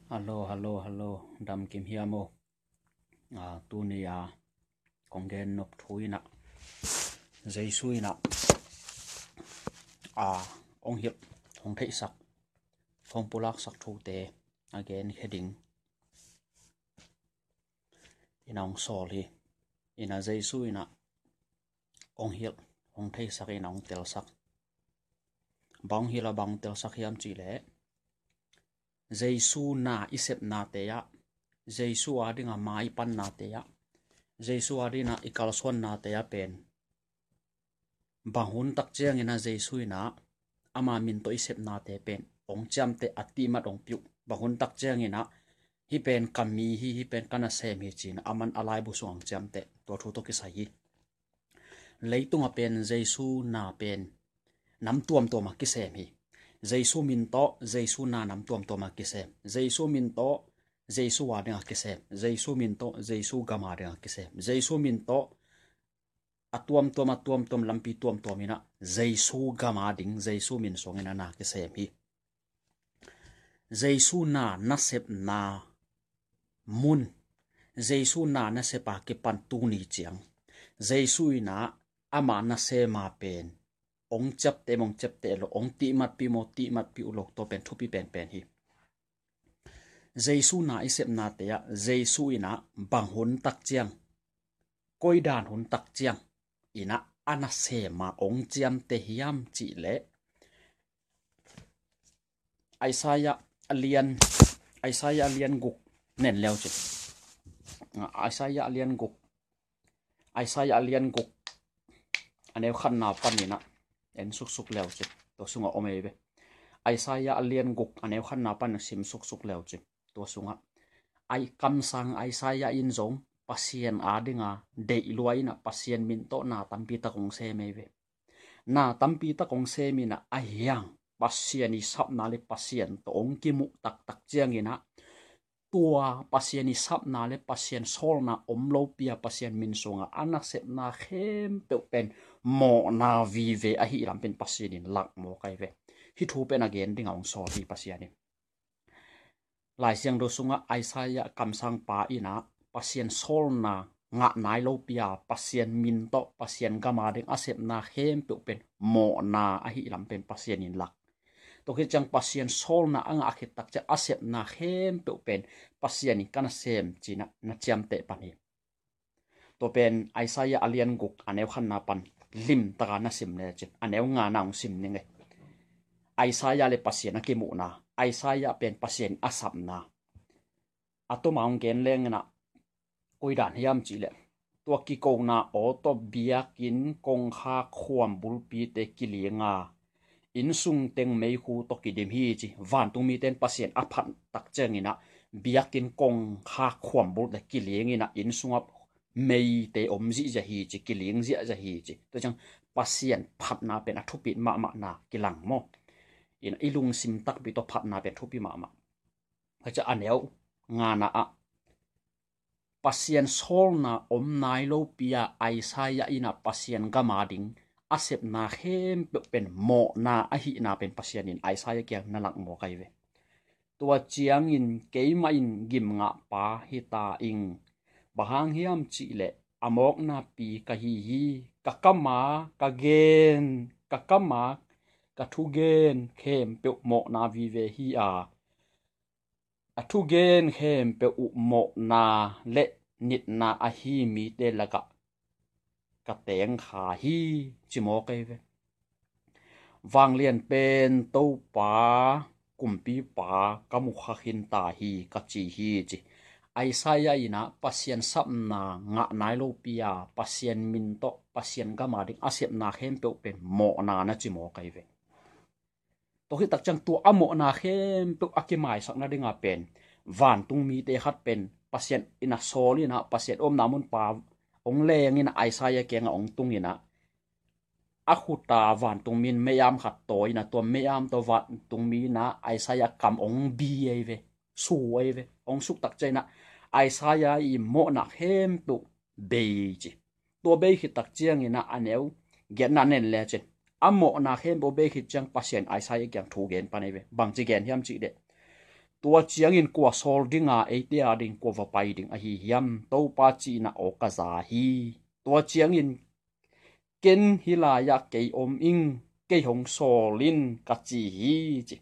Hello, dam kim hiamo. Tu ni kongen nop thui na. Zai sui na. Ong hiệp, ong thei sak. Ong pulak sak thu te. Again heading. Ina ong sol hi. Ina zai sui na. Ong hiệp, ong thei sak ina ong tel sak. Bang hila bang tel sak hiam chi le. Giêsu na isep na te ya Giêsu adinga mai pan na te ya Giêsu adina ikalson na te ya pen bahun tak chiang ina Giêsu ina ama min to isep na te pen ong cham te ati mat ong piu bahun tak chiang ina hi pen kami hi pen kana sem hi chin aman alai bu suang cham te to thu to ki sai hi leitung a pen Giêsu na pen nam tuam to ma ki sem hi Giêsu min to Giêsu na nam tuam to ma kisem Giêsu min to Giêsu wa denga kisem Giêsu min to Giêsu gama denga kisem Giêsu min to atuam tom lampi tuam mina Giêsu gama ding Giêsu min songena na kisem hi Giêsu na sep na mun Giêsu na sepa ke pan tu ni chiang Giêsu ina ama na se ma pen ong chap te lo ong ti mat pi ulok to pen thupi pen hi Giêsu na isep na te ya Giêsu ina bang hun tak chiang koi dan hun tak chiang ina ana se ma ong chiam te hiam chi le Isaiah alian guk nen leo chi Isaiah alian guk aneu khan na pan ina en suk leo chi to sunga omebe Isaiah alian guk aneu khan na pan sim suk leo chi to sunga ai kam sang Isaiah in zong pasien adinga dei luaina pasien min to na tampi ta kong se mebe na tampi ta kong se mina ahyang pasien i sap na le pasien to ong ki mu tak chiang ina tua pasien i sap na le pasien sol na omlo pia pasien min songa anak sep na khem pe pen mo na vi ve a hi lam pen pasien in lak mo kai ve hi thu pen again ding ong so hi pasien in lai siang do sunga Isaiah kam sang pa ina pasien sol na nga nai lo pia pasien min to pasien gama ding asep na khem pe pen mo na a hi lam pen pasien in lak to ke chang pasien sol na anga akhit tak cha asep na khem pe pen pasien ni kana sem china na cham te pani to pen Isaiah alian guk aneu khan na pan lim taka na sim ne che aneu nga na ong sim ninge Isaiah le pasien a ki mu na Isaiah pen pasien asap na ato maung gen leng na koi dan hiam chi le to ki ko na o to biakin kong kha khwam bul pi te kilinga in sung teng mei hu to ki dim hi chi van tu mi ten pasien aphan tak cheng ina biakin kong kha khwam bul te kiling ina in sung up mei te om ji ja hi chi kiling ji ja hi chi to chang pasien phat na pen a thupi ma na kilang mo in ilung sim tak bi to phat na pen thupi ma cha aneu nga na a pasien sol na om nai lo pia Isaiah ina pasien gama ding asep na khem pen mo na a hi na pen pasien in Isaiah kyang na lak mo kai ve tua chiang in keima in gim nga pa hi ta ing bahang hiam chi le amok na pi ka hi ka kama ka gen ka kama ka thu gen khem pe mo na vi ve hi a thu gen khem pe u mo na le nit na a hi mi te laka ka teng kha hi chi mo kai ve wang lian pen to pa kumpi pa kamu kha hin ta hi ka chi hi chi Isaiah ina pasien sap na nga nai lo pia pasien min to pasien gama ding asep na khem pe pen mo na na chi mo kai ve to hi tak chang tu amo na khem pe akimai sak na dinga pen van tung mi te khat pen pasien ina soli na pasien om namun pa ong leng ina Isaiah kenga ong tung ina akhuta van tung min meyam khat toy na to meyam to van tung mi na Isaiah kam ong bi ai ve su ai ve ong suk tak chena Isaiah i mo na hem tu be chi to be khi tak chiang ina aneu gen na nen le chen amo na hem bo be khi chang pasien Isaiah kyang thu gen panai ve bang chi gen hiam chi de tua chiang in kwa sol dinga eitia ding kwa va pai ding a hi hiam to pa chi na o ka za hi tua chiang in ken hilaya ke om ing ke hong solin ka chi hi chi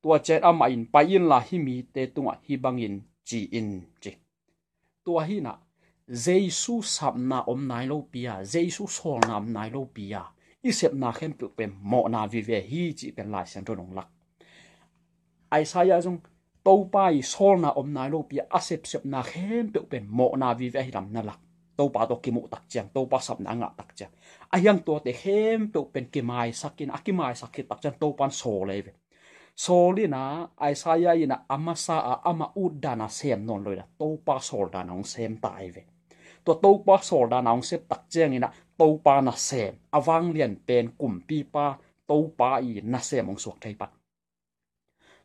tua chet ama in pa in la hi mi te tunga hi bangin chi in chi tua hi na Giêsu sap na om nai lo pia Giêsu sol na om nai lo pia isep na khem pu pe mo na vi ve hi chi pen lai san ro nong lak Isaiah jong to pai sol na om nai lo pia asep sep na khem pu pe mo na vi ve hi ram na lak to pa to ki mu tak chang to pa sap na nga tak chang ayang to te khem pu pen ki mai sakin akimai sakit tak chang to pan so le ve solina Isaiah ina amasa a ama udana sem non loida to pa sol da nong sem tai ve to pa sol da nong sep tak chang ina to pa na sem awang lian pen kum pi pa to pa i na sem ong suak thai pat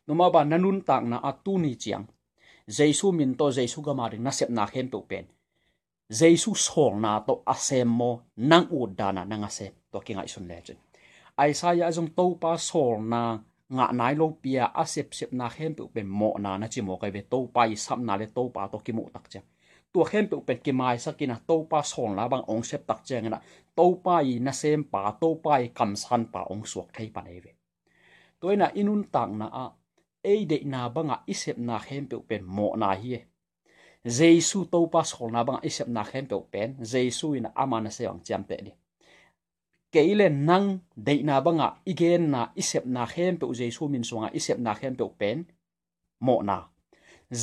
numa ba nanun tak na atu ni chiang Giêsu min to Giêsu gama ring na sep na khem pe pen Giêsu sol na to asem mo nang udana nang asem to kingai sun le chen Isaiah jong to pa sol na nga nai lo pia asep sep na khem pe pen mo na na chi mo kai ve to pa i sap na le to pa to ki mu tak cha tua khem pe pen ki mai sakina to pa sol na bang ong sep tak chang na to pa i na sem pa to pa i kam san pa ong suak thai pa nei ve toina inun tak na a ei de na banga isep na khem pe pen mo na hi Giêsu to pa sol na banga isep na khem pe pen Giêsu ina amana se ang cham te di keile nang de na banga igen na isep na khem pe Giêsu min songa isep na khem pe pen mo na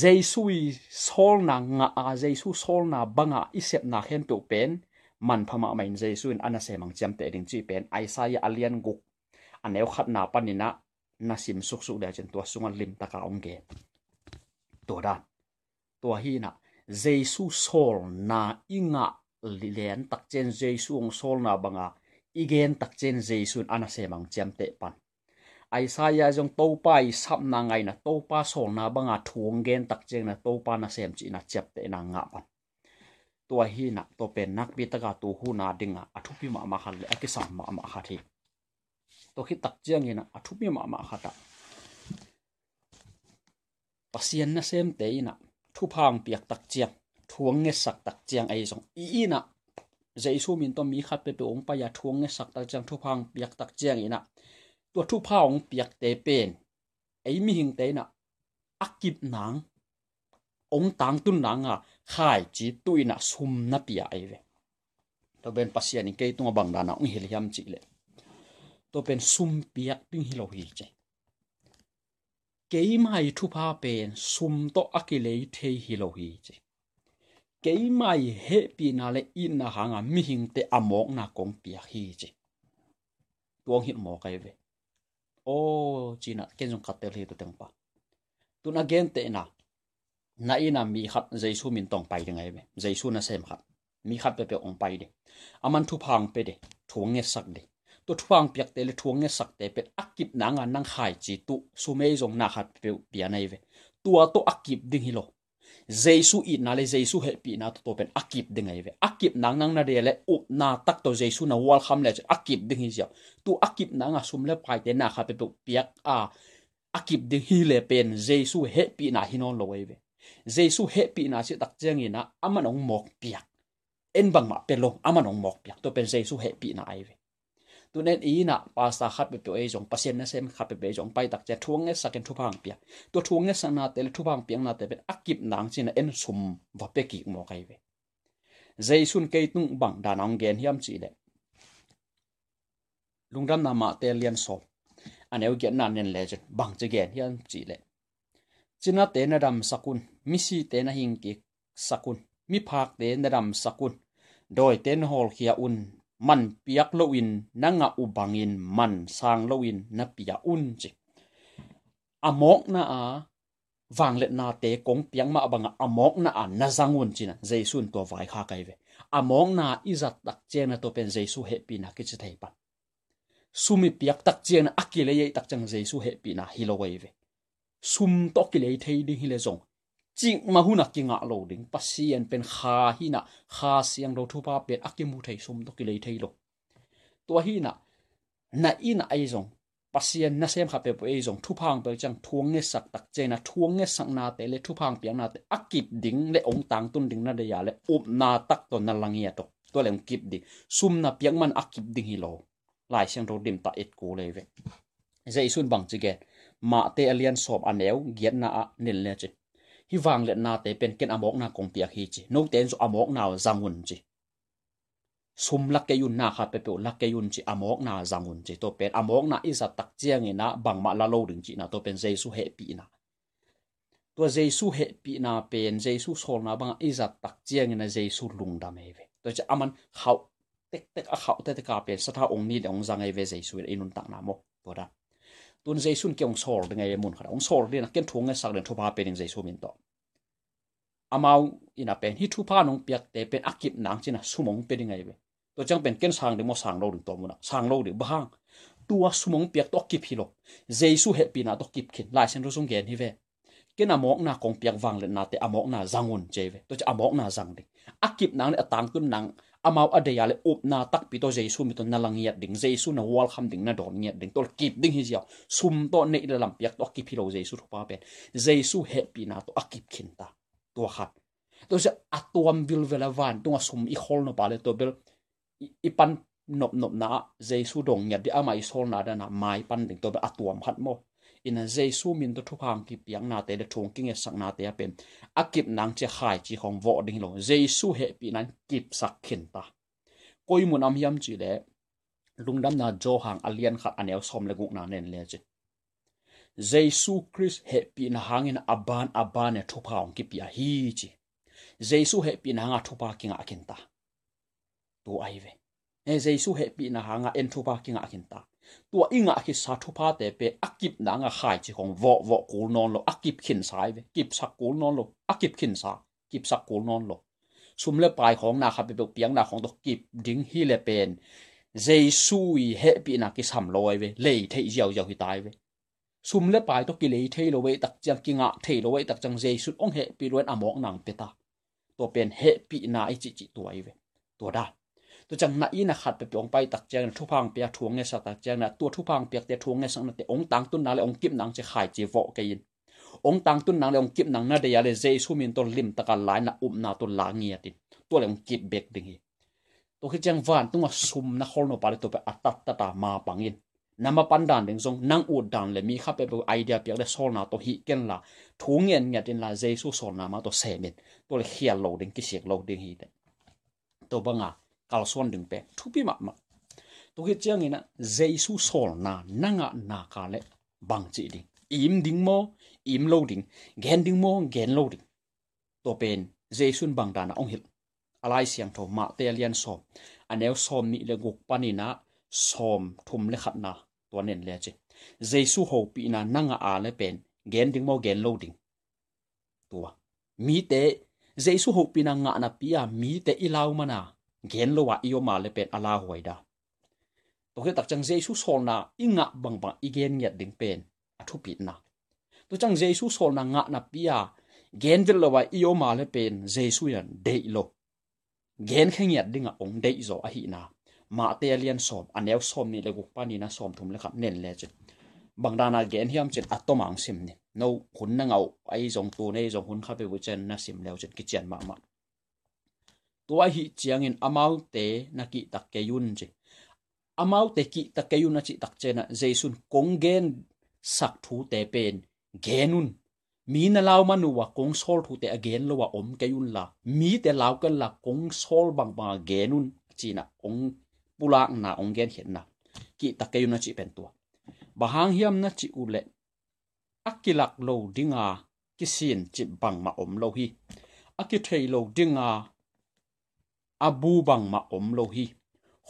Giêsu i sol na nga a Giêsu sol na banga isep na khem pe pen man phama main Giêsu in ana se mang cham te ding chi pen Isaiah alian guk aneu khat na panina na sim suk suk da chen tua sunga lim taka ong ge to da tua hi na Giêsu sol na inga lilen tak chen Giêsu ong sol na banga igen tak chen Giêsu ana se mang cham te pan Isaiah jong to pa i sap na ngai na to pa sol na banga thuang gen tak chen na to pa na sem chi na chap te na nga pan tua hi na to pen nak bi taka tu hu na dinga athupi ma ma khal le akisam ma ma khathi to khi tak chiang ina athupi ma ma khata pasien na sem te ina thu phang piak tak chiang thuang nge sak tak chiang ai jong i ina Giêsu min to mi khat pe pe ong pa ya thuang nge sak tak chiang thu phang piak tak chiang ina to thu phang piak te pen ai mi hing te na akip nang ong tang tun nang a khai chi tuina sum na pia ai ve to ben pasien in ke tung bang dana ong hil hiam chi le to pen sum piak ping hi lo hi che ke mai thu pha pen sum to akilei thei hi lo hi che ke mai he pi na le in na hanga mi hing te amok na kong piak hi che tuang hit mo kai ve o china ken jong katel hi to teng pa tu na gen te na ina mi khat Giêsu min tong pai de ngai ve Giêsu na sem khat mi khat pe pe ong pai de aman thu phang pe de thuang nge sak de to thuang piak te le thuang nge sak te pe akip na nga nang khai chi tu sumei jong na khat pe pia nei ve tua to akip ding hi lo Giêsu i na le Giêsu he pi na to pen akip ding ngai ve akip nang nang na de le u na tak to Giêsu na welcome le akip ding hi ja tu akip na nga sum le pai te na khat pe piak a akip ding hi le pen Giêsu he pi na hinon lo ve Giêsu he pi na si tak chang ina amanong mok piak en bang ma pe lo amanong mok piak to pen Giêsu he pi na ai ve tu nen ina pasta khat pe pe jong pasien na sem khat pe jong pai tak che thuang nge saken thu phang piak to thuang nge sana te le thu phang piang na te pen akip nang chin en sum va pe ki mo kai ve Giêsun ke tung bang da nang gen hiam chi le lungram na ma te lian so aneu gen na nen le bang che gen hiam chi le china te na ram sakun mi si te na hing ki sakun mi phak te na ram sakun doi ten hol khia un man piak loin nanga ubangin man sang loin na pia un chi amok na a wanglet na te kong piang ma banga amok na a na zangun china Giêsun to vai kha kai ve amok na izat tak chen na to pen Giêsu he pi na ki chi thei pa sumi piak tak chen akile ye tak chang Giêsu he pi na hi lo wei ve sum to ki le thei ding hi le zong ching ma huna ki nga lo ding pasien pen kha hi na kha siang ro thu pa pen akimu thei sum to ki le thei lo to hi na ina ai zong pasien na sem khape po e jong thu phang pe chang thuang nge sak tak che na thuang nge sak na te le thu phang piang na te akip ding le ong tang tun ding na de ya le up na tak to na langia to le ong kip ding sum na piang man akip ding hi lo lai siang ro dim ta et ko le ve zai sun bang chi ge ma te alian sop aneu giat na a nil le chi hi wang le na te pen ken amok na kong piak hi chi no ten so amok na zangun chi sum lakayun na kha pepe lakayun chi amok na zangun chi to pen amok na isa tak chiang ina bangma la lo ding chi na to pen jesu he pi na to jesu he pi na pen jesu sol na bang isa tak chiang ina jesu lung da me ve to cha aman khau tek a khau te ka pen sa tha ong ni ong zang ai ve jesu inun tak na mo to da tun jesu ke ong sol de ngai mun kha ong sol de na ken thung ngai sak den thopa pen jesu min to amau ina pen hi thu pa nong piak te pen akip nang china sumong pe ding ai ve to chang pen ken sang de mo sang lo ding to muna sang lo de bang tua sumong piak to kip hi lo jesu he pi na to kip khin lai sen ro sung gen hi ve ken amok na kong piak wang le na te amok na zangun che ve to cha amok na zang de akip nang le atang tun nang amau ade ya le up na tak pi to jesu mi to na lang yat ding jesu na wal kham ding na don yat ding to kip ding hi jiao sum to nei le lam piak to kip hi lo jesu thu pa pen jesu he pi na to akip khin ta to khat to ja atom bil vela van to sum i khol no pale to bel ipan nop na jesu dong nya di amai sol na da na mai pan ding to atuam khat mo ina jesu min to thu phang ki piang na te le thong king e sak na te pen akip nang che khai chi khong vo ding lo jesu he pi nan kip sak khin ta koi mun am yam chi le lungdam na jo hang alian khat anel som le guk na nen le che jesu christ he pi na hangin aban e thu phang ki pia hi chi jesu he pi na nga thu pa kinga akin ta tu ai ve e jesu he pi na hanga en thu pa kinga akin ta tua inga ki sa thu pa te pe akip na nga khai chi khong vo kul non lo akip khin sai ve kip sak kul non lo akip khin sa kip sak kul non lo sum le pai khong na kha pe piang na khong to kip ding hi le pen jesu he pi na ki sam loi ve le thei jiao jiao hi tai ve sum le pai to ki le thei lo we tak chang kinga thei lo we tak chang jesu ong he pi ruan amok nang pe ta to pen he pi na i chi tu ai ve to da to chang na ina khat pe ong pai tak chang thu phang pia thuang nge sa tak chang na to thu phang piak te thuang nge sang na te ong tang tun na le ong kip nang che khai che vo ke in ong tang tun nang le ong kip nang na de ya le jesu min to lim taka lai na na to la ngia tin to le ong kip bek ding hi to khi chang van tunga sum na hol no pare to pe atat ta ma pangin nama pandan ding jong nang u dan le mi kha pe idea piak le sol na to hi ken la thung ngen nya tin la jesu sol na ma to semin to le hial lo ding ki sek lo ding hi te to banga kal son ding pe thupi ma to hi chang ina jesu sol na nanga na ka le bang chi ding im ding mo im lo ding gen ding mo gen lo ding to pen jesu bang da na ong hil alai siang tho ma te alian som aneu som ni le guk panina som thum le khat na to nen le che jesu ho pi na nanga a le pen gen ding mo gen lo ding tua mi te jesu ho pi na nga na pia mi te ilau mana gen lo wa io ma le pen ala hoida to ke tak chang jesu sol na inga bang igen nyat ding pen athu pi na to chang jesu sol na nga na pia gen vel lo wa io ma le pen jesu yan de lo gen khengyat dinga ong de zo a hi na ma te alian som aneu som ni le guk pani na som thum le khat nen le che bangdana gen hiam chen atomang sim ni no hun na ngau ai jong tu nei jong hun kha pe bu chen na sim leo chen ki chen ma tua hi chiang in amau te na ki tak ke yun che amau te ki tak ke yun na chi tak che na jaisun kong gen sak thu te pen genun mi na law manu wa kong sol thu te again lo wa om ke yun la mi te law kan la kong sol bang ba genun chi na ong pulak na ong gen het na ki tak ke yun na chi pen tua bahang hiam na chi ule akilak lo dinga kisin chi bang ma om lo hi akithei lo dinga abu bang ma om lo hi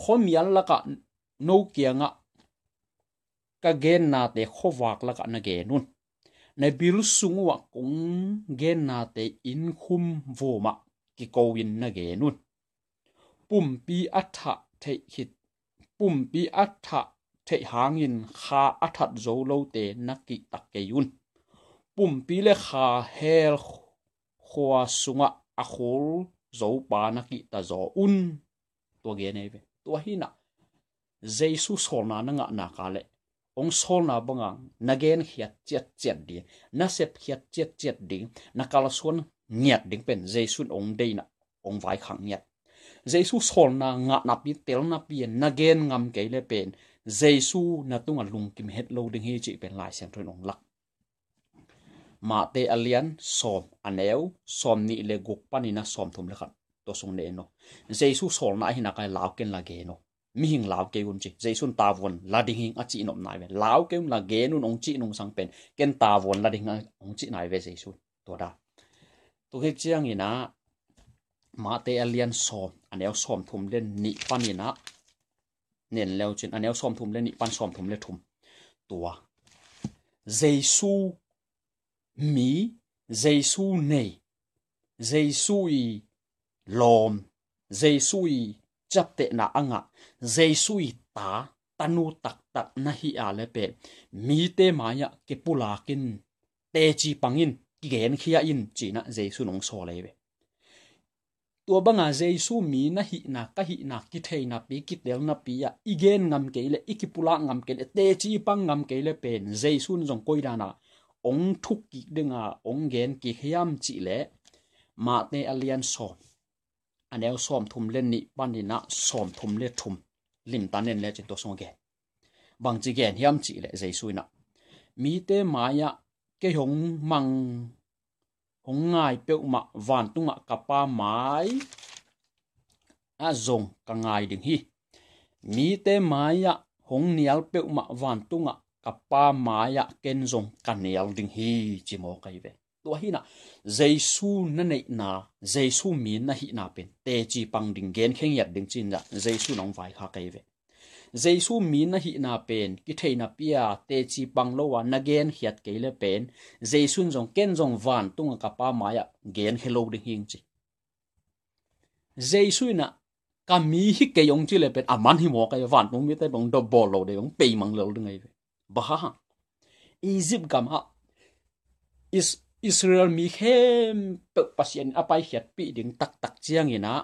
khomial laka no kianga ka gen na te khowak laka na ge nun na bil sungwa kong gen na te in khum voma ki kowin na ge nun pumpi atha the hit pumpi atha the hangin kha athat zo lo te naki takke yun pumpi le kha hel khwa sunga a khol zo pa naki ta zo un to ge ne ve to hi na jesu sol na nga na ka le ong sol na banga nagen khiat chet di na sep khiat chet ding na kala suan ngiat ding pen jesun ong deina ong vai khang ngiat jesu sol na nga na pi tel na pi nagen ngam ke le pen jesu na tunga lungkim het lo ding hi chi pen lai sem thon ong lak ma te alian som aneu som ni le guk panina som thum le khat to sung ne no jesu sol na hi na kai law ken la ge no mi hing law ke un chi jesun ta won la ding hing a chi nom nai ve law ke la ge nu ong chi nong sang pen ken ta won la ding ong chi nai ve jesu to da to he chiang ina ma te alian som aneu som thum len ni panina nen leo chin aneu som thum len ni pan som thum le thum tua jesu mi jesu nei jesu i lom jesu i chap te na anga jesu i ta tanu tak na hi a le pe mi te maya ke pulakin te chi pangin ki gen khia in china jesu nong so le ve tua banga jesu mi na hi na ka hi na ki thei na pi ki tel na pi ya igen ngam ke le ikipula ngam ke le te chi pang ngam ke le pen jesu jong koi da na ong thuk ki denga ong gen ki khiam chi le ma te alian som aneu som thum len ni panina som thum le thum lim tanen le chin to song ge bang chi gen hiam chi le jesu na mi te maya ke hong mang hong ngai pe ma van tunga kapa mai a zong ka ngai ding hi mi te maya hong nial pe ma van tunga kapa maya ken zong kanial ding hi chimo kai ve to hi na jesu na nei na jesu mi na hi na pen te chi pang ding gen kheng yat ding chin da jesu nong vai kha kai ve jesu mi na hi na pen ki thei na pia te chi pang lo wa na gen hiat ke le pen jesu jong ken jong van tung kapa maya gen hello ding hing chi jesu na ka mi hi ke yong chi le pen aman hi mo ka van tung mi te bong do bol lo de yong pe mang lo ding ai ve ba ha Egypt gam ha is Israel mi hem pe pasien apai hiat pi ding tak chiang ina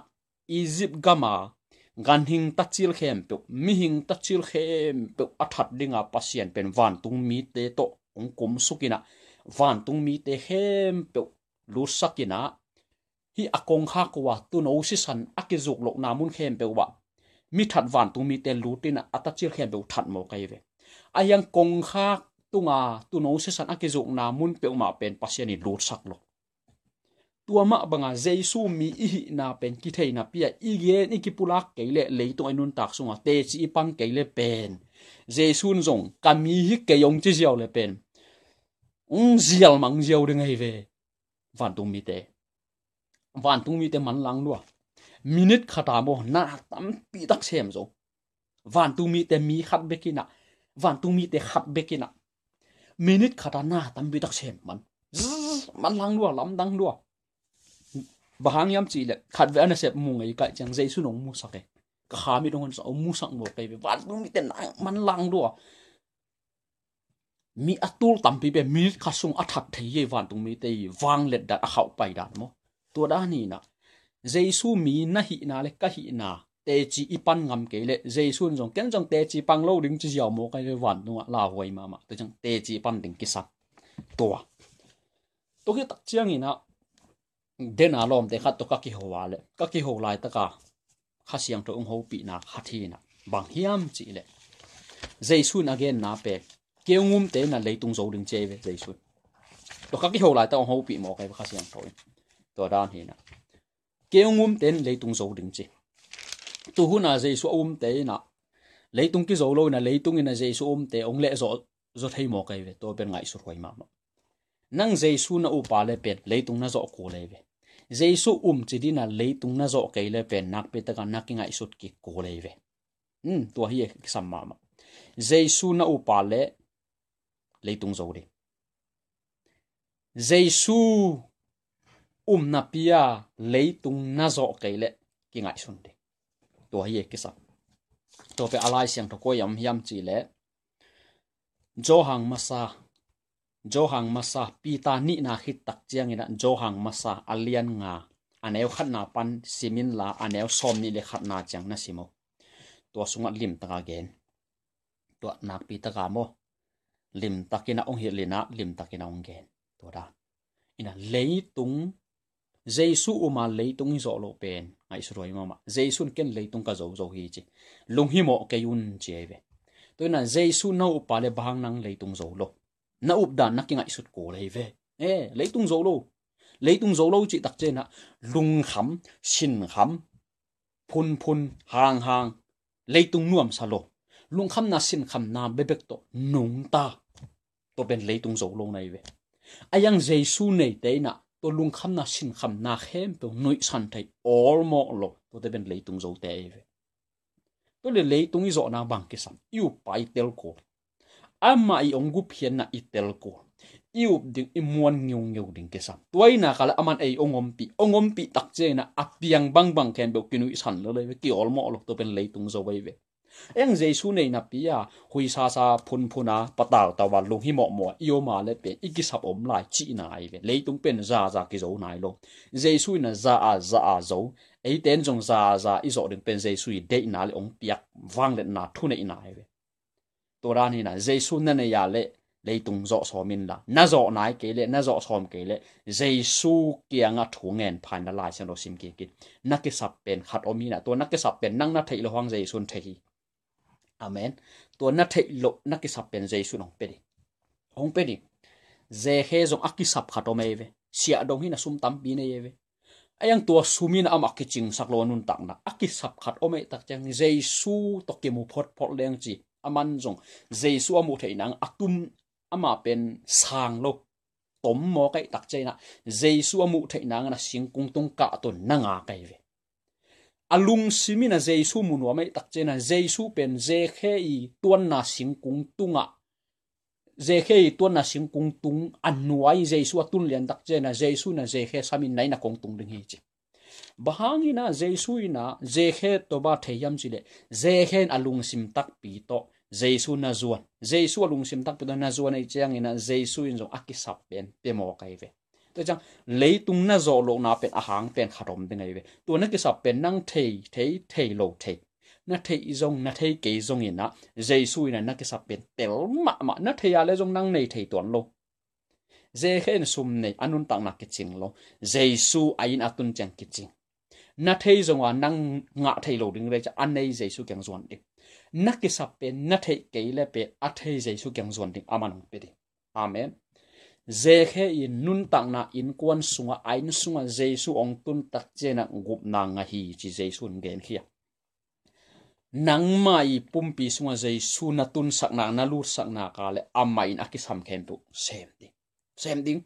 Egypt gama gan hing tachil khem pe mi hing tachil khem pe athat dinga pasien pen van tung mi te to ong kum sukina van tung mi te khem pe lu sakina hi akong kha kwa tu no si san akizuk lok namun khem pe wa mi that van tung mi te lutina atachil khem pe that mo kai ve ayang kong kha tunga tu no se san akizuk na mun pe ma pen pasiani lut sak lo tua ma banga jesu mi i na pen ki thei na pia igen ikipulak keile leitung ainun tak sunga te chi pang keile pen jesu zong kami hi ke yong chi jiao le pen zial mang jiao de ngai ve van tung mi te man lang lua minute khata mo na tam pi tak sem zo van tung mi te mi khat bekina van tung mi te khat bekina minute khata na tam bi tak sem man lang lua lam dang lua bahang yam chi le khat ve ana sep mu ngai ka chang jesu nong mu sake ka khami dong so mu sak mo kai van tung mi te man lang lua mi atul tampi be mi khasung athak thei ye van tung mi te wang let da a khau pai da mo to da ni na jesu mi na hi na le ka hi na te chi ipan ngam ke le jesu jong ken jong te chi pang lo ding chi yaw mo kai van tung la hoi ma to jong te chi pan ding ki sak to ki tak chiang ina den alom te khat to ka ki howale ka ki ho lai ta ka khasiang to ong ho pi na khathi na bang hiam chi le jesu again na pe keungum te na leitung zo ding che ve jesu to ka ki ho lai ta ong ho pi mo kai khasiang to dan hi na keungum ten leitung zo ding che tu huna jesu te na leitung ki zo lo na leitung ina jesu te ong le zo thei mo kai ve to ben ngai su hoi ma nang jesu na upa le pen leitung na zo ko le ve jesu chi na leitung na zo kai le pen nak pe ta ka nak ngai sut ki ko le ve to hi samma ma jesu na upa le leitung zo de jesu na pia leitung na zo kai le ki ngai sun de to hi ki sa to pe alai siang to ko yam hiam chi le johang masa pita ni na hit tak chiang ina johang masa alian nga aneu khat na pan simin la aneu som ni le khat na chang na simo to sunga lim ta gen tua nak pi ta ka mo lim takina ong hi lina lim takina ong gen to da ina leitung Jesu uma leitung zo lo pen ai sroi mama Jesu ken leitung ka zo zo hi chi lung hi mo ke yun cheve to na Jesu no upa le bang nang leitung zo lo na up dan na kinga isut ko le ve leitung zo lo chi tak che na lung kham sin kham phun phun hang hang leitung nuam sa lo lung kham na sin kham na bebek to nung ta to ben leitung zo lo nai ve ayang Jesu nei te na to lung kham na sin kham na khem to noi san thai all mo lo to te ben leitung zo te ve to le leitung i zo na bang ke sam yu pai tel ko ama i ongu phian na i tel ko yu ding i muan ngeu ding ke sam toy na kala aman ei ongom pi tak che na apiang bang khen be kinu san lo le ki all mo lo to ben leitung zo ve eng Jesu nei na pia hui sa phun phuna pataw tawa lung hi mo iyo ma le pe iki sap om lai chi na ai ve leitung pen za ki zo nai lo Jesu na za a zo ei ten jong za i zo ding pen Jesu i de na le ong piak wang le na thu nei na ai ve to ra ni na Jesu na ne ya le leitung zo so min la na zo nai ke le na zo som ke le Jesu kianga thu ngen phan na lai chen ro sim ki na ke sap pen khat omi na to na ke sap pen nang na thei lo hang Jesu thei amen to na thei lo na ki sap pen Jesu nong pe di je he zong aki sap khato me ve sia dong hi na sum tam pi ne ve ayang to sumin amak ki ching sak lo nun tak na aki sap khat ome tak chang Jesu to ki mu phot leng chi aman zong Jesu amu thei nang atum ama pen sang lo tom mo kai tak chai na Jesu amu thei nang na sing kung tung ka to nanga kai ve alung simina Jesu munwa mai tak chena Jesu pen je khe i tuan na sing kung tunga je khe i tuan na sing kung tung anuai Jesu atun lian tak chena Jesu na je khe samin nai na kong tung ding hi chi bahangi na Jesu ina je khe to ba theyam chi le je khe alung sim tak pi to Jesu na zuan Jesu alung sim tak pi to na zuan ai chiang ina Jesu in zo akisap pen pe mo kai ve to chang leitung na zo lo na pen ahang pen khatom ding ai ve to na ki sap pen nang thei lo thei na thei zong na thei ke zong ina Jesu ina na ki sap pen tel ma na thei ale zong nang nei thei ton lo je khen sum nei anun tang na ki ching lo Jesu ain atun chang ki ching na thei zong wa nang nga thei lo ding re cha an nei Jesu kyang zon dik na ki sap pen na thei ke le pe a thei Jesu kyang zon dik amanong pe di amen je khe in nun tang na in kwan sunga ain sunga Jesu ong tun tak chena gup na nga hi chi Jesu ngen khia nang mai pumpi sunga Jesu na tun sak na lu sak na ka le amai in akisam khem tu sem ding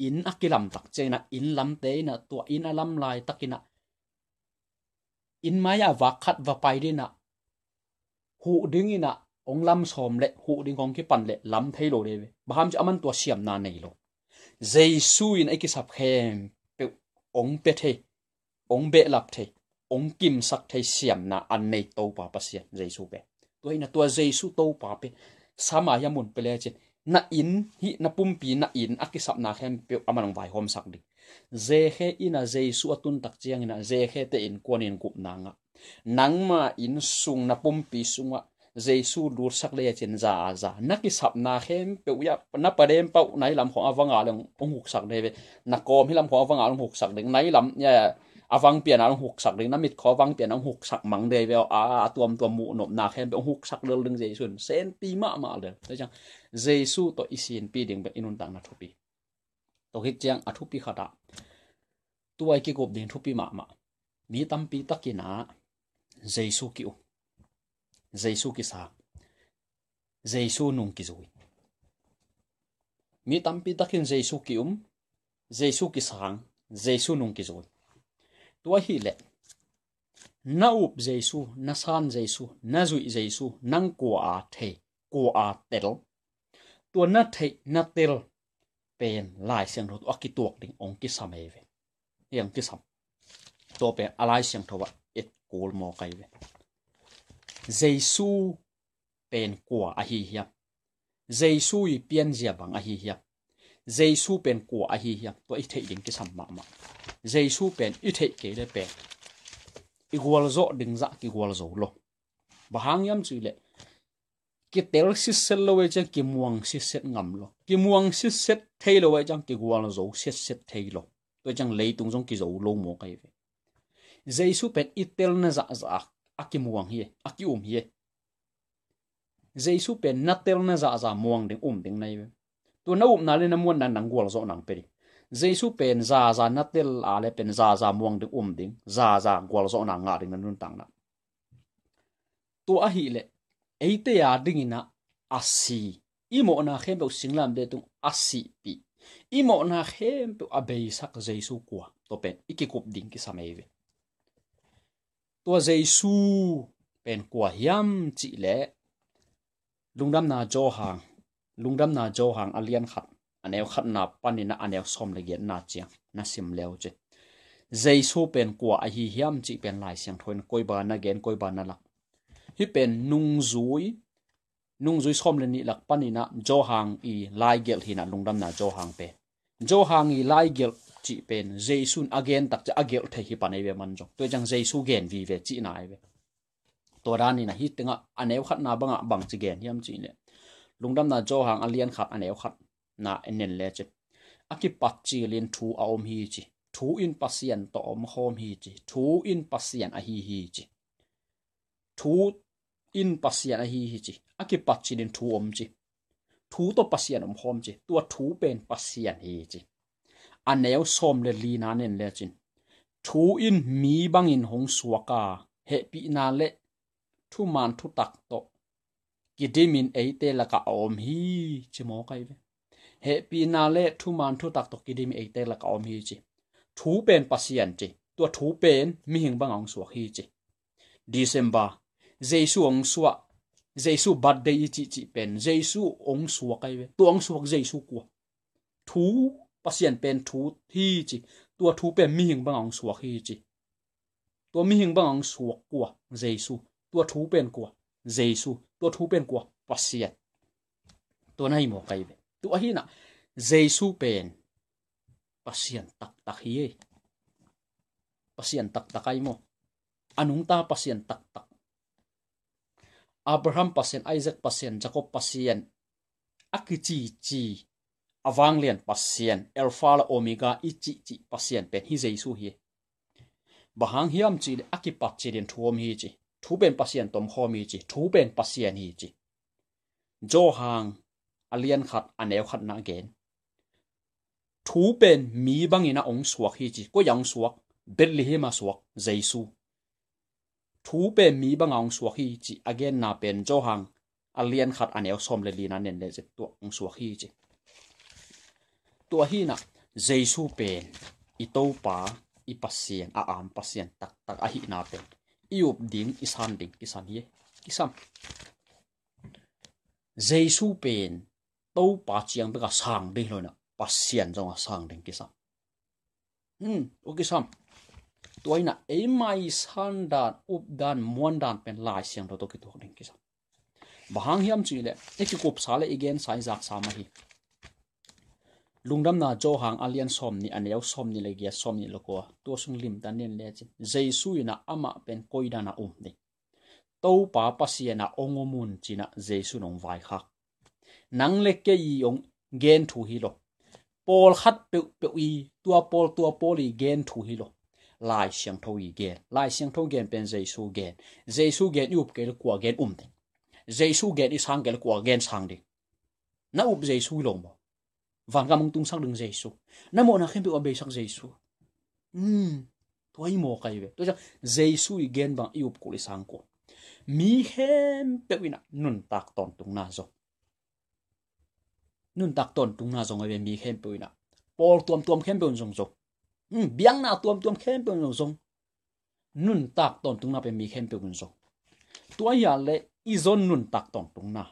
in akilam tak chena in lam te na to in alam lai takina in maya wakhat wa pai de na hu ding ina ong lam som le hu ding ong ki pan le lam thei lo de baham cha aman to siam na nei lo Jesu in ai ki sap khem pe ong pe the ong be lap the ong kim sak thei siam na an nei to pa pa sia Jesu pe to ina to Jesu to pa pe sama ya mun pe le che na in hi na pumpi na in akisap na khem pe amanong vai hom sak di je he ina Jesu atun tak chiang ina je he te in konin kup na nga nangma in sung na pumpi sunga Jesu dur sak le chen za naki sap na khem pe ya na parem pau nai lam kho awanga long ong huk sak de na kom hilam kho awanga long huk sak ding nai lam ya awang pian ang huk sak ding na mit kho awang pian ang huk sak mang de ve a tuam mu nop na khem pe ong huk sak lel ding Jesu sen pi ma le te chang Jesu to isin pi ding be inun tang na thupi to hit chang a thupi khata tuai ki gop ding thupi ma mi tam pi takina Jesu ki Jesu ki sa Jesu nung ki zui mi tampi takin Jesu ki Jesu ki sang Jesu nung ki zui tua hi le na up Jesu na san Jesu na zui Jesu nang ko a tel tua na thei na tel pen lai siang ro aki tuak ding ong ki samai ve yang ki sam to pe alai siang thowa et kol mo kai ve Jesu pen kwa a hi hiap Jesu i pian zia bang a hi hiap Jesu pen kwa a hi hiap to i thei ding ki sam ma Jesu pen i thei ke le pe i gwal zo ding za ki gwal zo lo bahang yam chu le ki tel si set lo we chang ki muang si set ngam lo ki muang si set thei lo we chang ki gwal zo set thei lo to chang lei tung jong ki zo lo mo kai ve jesu pen itel na za za aki muang hi aki hi jesu pen natel na za za muang ding ding nai ve to na na le na mon na nang gwal zo nang peri jesu pen za za natel a le pen za za muang ding ding za gwal zo na nga ding na nun tang na to a hi le eite ya dingina asi imo na khem be singlam de tung asi pi imo na khem pe abei sak jesu kwa to pen ikikup ding ki sameve to jesu pen kwa hiam chi le lungdam na jo hang alian khat aneu khat na panina aneu som le gen na chiang na sim leo che jesu pen kwa a hi hiam chi pen lai siang thoin koi ba na gen koi ba na la hi pen nung zui som le ni lak panina jo hang i lai gel hina lungdam na jo hang pe jo hang i lai gel chi pen jesun again tak cha agel the hi panai ve man jong to jang jesu gen vi ve chi nai ve to rani na hi tenga aneu khat na banga bang chi gen hiam chi ne lungdam na jo hang alian khat aneu khat na enen le che aki pat chi lin thu a om hi chi thu in pasien to om khom hi chi thu in pasien a hi chi thu in pasien a hi chi aki pat chi lin thu om chi thu to pasien om khom chi tua thu pen pasien hi chi aneu som le li na nen le chin thu in mi bang in hong suaka he pi na le thu man thu tak to kidimin eite la ka om hi chi mo kai ve he pi na le thu man thu tak to kidim eite la ka om hi chi thu pen pasien chi tua thu pen mi hing bang ong suak hi chi December jesu ong suwa jesu birthday chi pen jesu ong suak kai ve tu ong suak jesu ko thu pasien pen thu hi chi tua thu pen mi hing bang ong suak hi chi tua mi hing bang ong suak ko jesu tua thu pen ko jesu tua thu pen ko pasien to nai mo kai ve tu a hi na jesu pen pasien tak hi e pasien tak ai mo anung ta pasien tak Abraham pasien Isaac pasien Jacob pasien akichi awang lian pasien alpha la omega ichi pasien pen hi jesu hi bahang hiam chi akipat chi den thuom hi chi thu ben pasien tom khom hi chi thu ben pasien hi chi jo hang alian khat aneu khat na gen thu ben mi bangina ong suak hi chi ko yang suak bethlehem a suak jesu thu pen mi bangong suak hi chi again na pen jo hang alian khat aneu som le lina nen le to ong suak hi chi to hi na jesu pen i to pa i pasien a am pasien tak a hi na pen iup ding isan ding kisan hi kisam jesu pen to pa chiang be ka sang ding lo na pasien jong a sang ding kisam o kisam toina emai sandan updan mondan pen lai siang to ki tok ding kisam bahang hiam chi le ekikup sale again sai zak sama hi lungdam na jo hang alian som ni aneu som ni le gia som ni loko to sung lim tan nen le chin jesu ina ama pen koidana ni to pa pasiena ongomun china jesu nong vai kha nang le ke i ong gen thu hi lo pol khat pe i tua pol i gen thu hi lo lai siang tho i gen lai siang tho gen pen jesu gen yup ke kwa gen de jesu gen i sang ke kwa gen sang de na up jesu lo mo van ga mong tung sang ding jesu na mo na khem pe obe sang jesu toy mo kai ve to ja jesu i gen bang yup ko li sang ko mi hem pe wina nun tak ton tung na zo nun tak ton tung na zo ngai mi hem pe wina pol tuam khem pe zong zo biang na tuam khem pe zong nun tak ton tung na pe mi khem pe zong tua ya le i zon nun tak ton tung na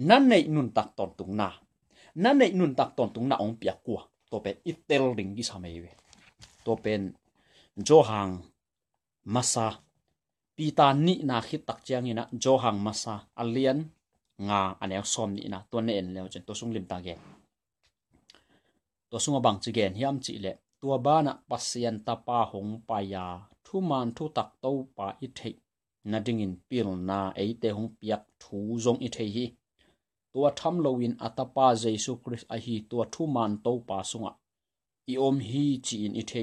nan nei nun tak ton tung na nan nei nun tak ton tung na ong pia kwa to pe itel ding gi samei we to pen jo hang masa pita ni na khit tak chiang ina jo hang masa alian nga anel som ni na to ne en leo chen to sung lim ta ge to sunga bang chi gen hiam chi le tua bana pasien tapa hong pa ya thu man thu tak to pa i thei na ding in pil na eite hong piak thu zong i thei hi tua tham loin atapa Jesu Christ a hi tua thu man to pa sunga i om hi chi in i the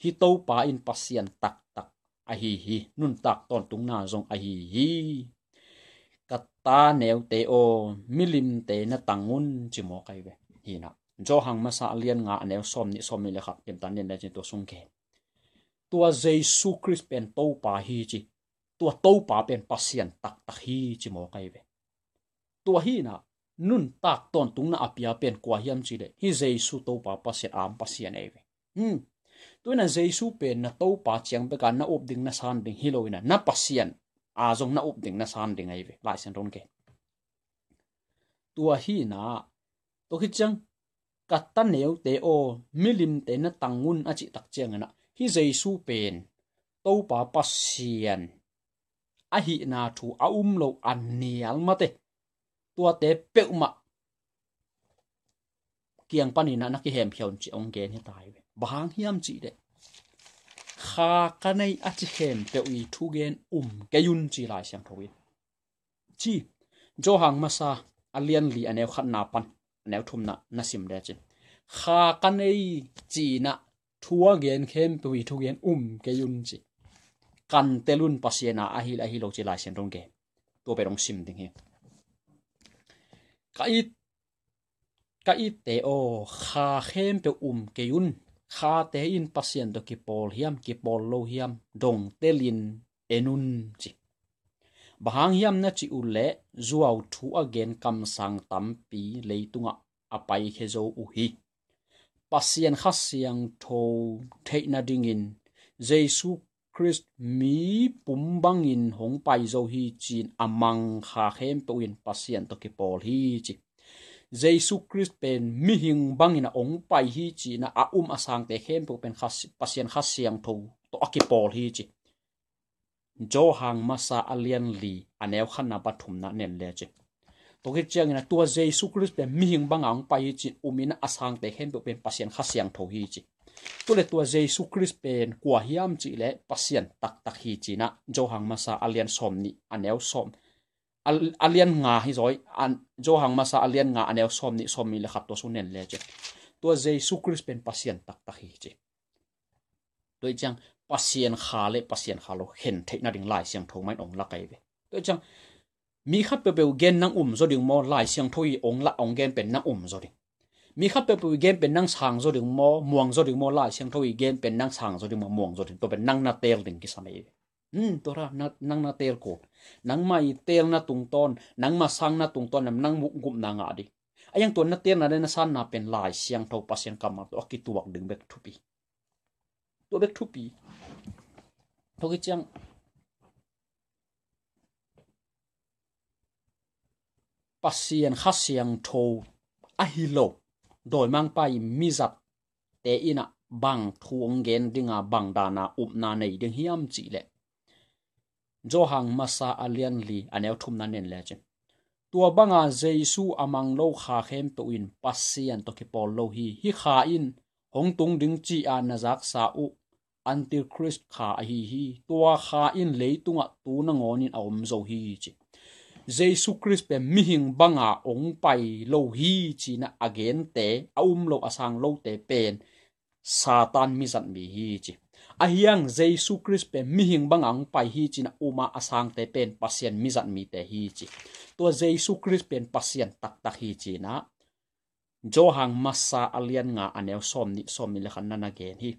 hi to pa in pasian tak tak a hi nun tak ton tung na zong a hi kata neu te o milim te na tangun chimo kai ve hi na jo hang ma sa lian nga neu som ni le khat tem tan nen le to sung ke tua Jesu Christ pen to pa hi chi tua to pa pen pasian tak tak hi chimo kai ve tua hi na nun tak ton tung na apia pen kwa hiam chi le hi Jesu to pa pasian am pasian e ve tuina Jesu pen na to pa chiang be kan na op ding na san ding hi loina na pasian a zong na up ding na san ding ai ve lai sen ron ke tua hi na to hi chang katta neu te o milim te na tangun a chi tak chiang na hi Jesu pen to pa pasian a hi na thu a lo an nial mate tua te peuma kiang panina na ki hem phion chi ong gen hi tai ve bang hiam chi de kha ka nei a chi hem pe ui thu gen ke yun chi lai siang thoi chi jo hang ma sa alian li aneu khat na pan aneu thum na sim de chi kha ka nei chi na thua gen khem pe ui thu gen ke yun chi kan telun pasiena a hi lo chi lai siang rong ge to pe rong sim ding he ka i te o kha khem pe ke yun kha te in pasien to ki pol lo hiam dong telin enun chi bahang hiam na chi ule zuaw thu again kam sang tampi leitunga apai khezo u hi pasien khasiang tho theina dingin Jesu Christ mi pumbangin hong pai zo hi chin amang kha khem pe win pasien to ki pol hi chi Jesu Christ pen mi hing bangina ong pai hi chi na asang te khem pu pen pasien khasiang tho to akipol hi chi jo hang masa alian li aneu khanna pathum na nen le chi to ki chiang na tua Jesu Christ pen mi hing bang ang pai hi chi umina asang te khem pu pen pasien khasiang tho hi chi to le tua Jesu Christ pen kwa hiam chi le pasien tak hi chi na jo hang masa alian som ni aneu som alian nga hi zoi an jo hang masa alian nga aneu som mi le khat to su nen le che to Jesu Christ pen pasien tak hi che toi chang pasien kha lo hen theina ding lai siang tho mai ong la kai ve toi chang mi khat pe gen nang zo ding mo lai siang thoi ong gen pen nang zo ding mi khat pe gen pen nang sang zo ding mo muang zo ding mo lai siang thoi gen pen nang sang zo ding mo muang zo ding to pen nang na tel ding ki samai tora nang na tel ko nang mai tel na tung ton nang ma sang na tung ton nang mu gup na nga di ayang ton na tel na na san na pen lai siang tho pasien kam ma to ki tuak ding bek thupi to bek thupi to ki chang pasien khasiang tho a hi lo doi mang pai mizat te ina bang thuang gen dinga bang dana na nei ding hiam chi le jo hang masa alian li aneu thum na nen le chen tua banga Jesu amang lo kha khem to in pasien to ki pol lo hi kha in hong tung ding chi a na zak sa u antichrist kha hi tua kha in leitunga tu na ngonin aom zo hi chi Jesu Christ pe mihing banga ong pai lo hi chi na again te lo asang lo te pen satan mi zat mi hi chi ahiang Jesu Christ pe mihing bangang pai hi chi na asang te pen pasien mi zat mi te hi chi to Jesu Christ pen pasien tak hi chi na jo hang masa alian nga aneu som ni le khan na gen hi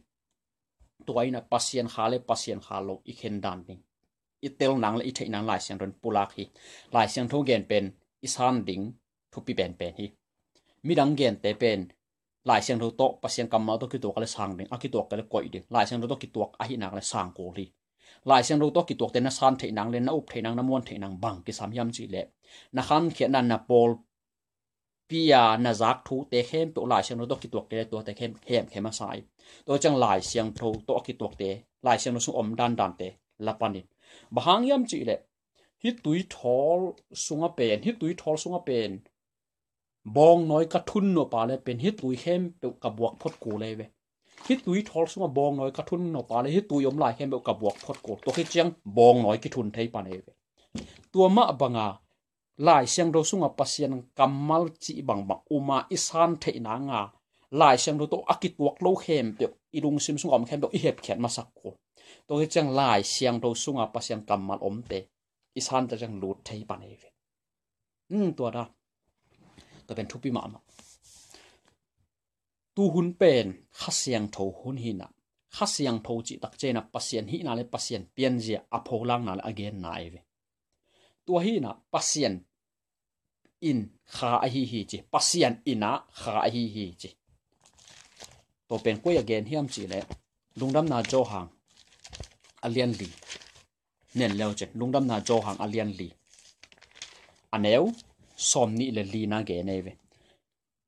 to aina pasien kha lo i khen dan ding itel nang le i thei nang lai siang ron pulak hi lai siang tho gen pen isan ding thupi pen hi midang gen te pen lai siang tho to pasien kam ma to ki to ka le sang ding a ki to ka le koi ding lai siang tho to ki to a hi nak le sang ko li lai siang tho to ki to te na san thei nang le na up thei nang na mon thei nang bang ki sam yam chi le na khan khian na pol pia na zak thu te khem to lai siang tho to ki to ke to te khem ma sai to chang lai siang tho to ki to te lai siang tho su om dan te la panin bahang yam chi le hi tui thol sunga pen bong noi ka thun no pa le pen hi tui hem pe ka buak phot ko le ve hi tui thol sunga bong noi ka thun no pa le hi tui om lai hem pe ka buak phot ko to hi chiang bong noi ki thun thei pa ne ve tua ma banga lai siang do sunga pasien kamal chi bang bang uma isan the na nga lai siang do to akit wak lo khem pe irung sim sung om khem do i hep khet masak ko to he chang lai siang do sunga pasien kamal om te isan ta chang lut thei pa nei ve to da to ben thupi ma ma tu hun pen khasiang tho hun hina khasiang tho chi tak chena pasien hi na le pasien pian zia apholang na again na ve tua hi na pasien in kha a hi chi pasien ina kha a hi chi to pen ko again hiam chi le lungdam na jo hang alian li nen leo che lungdam na jo hang alian li aneu som ni le li na ge nei ve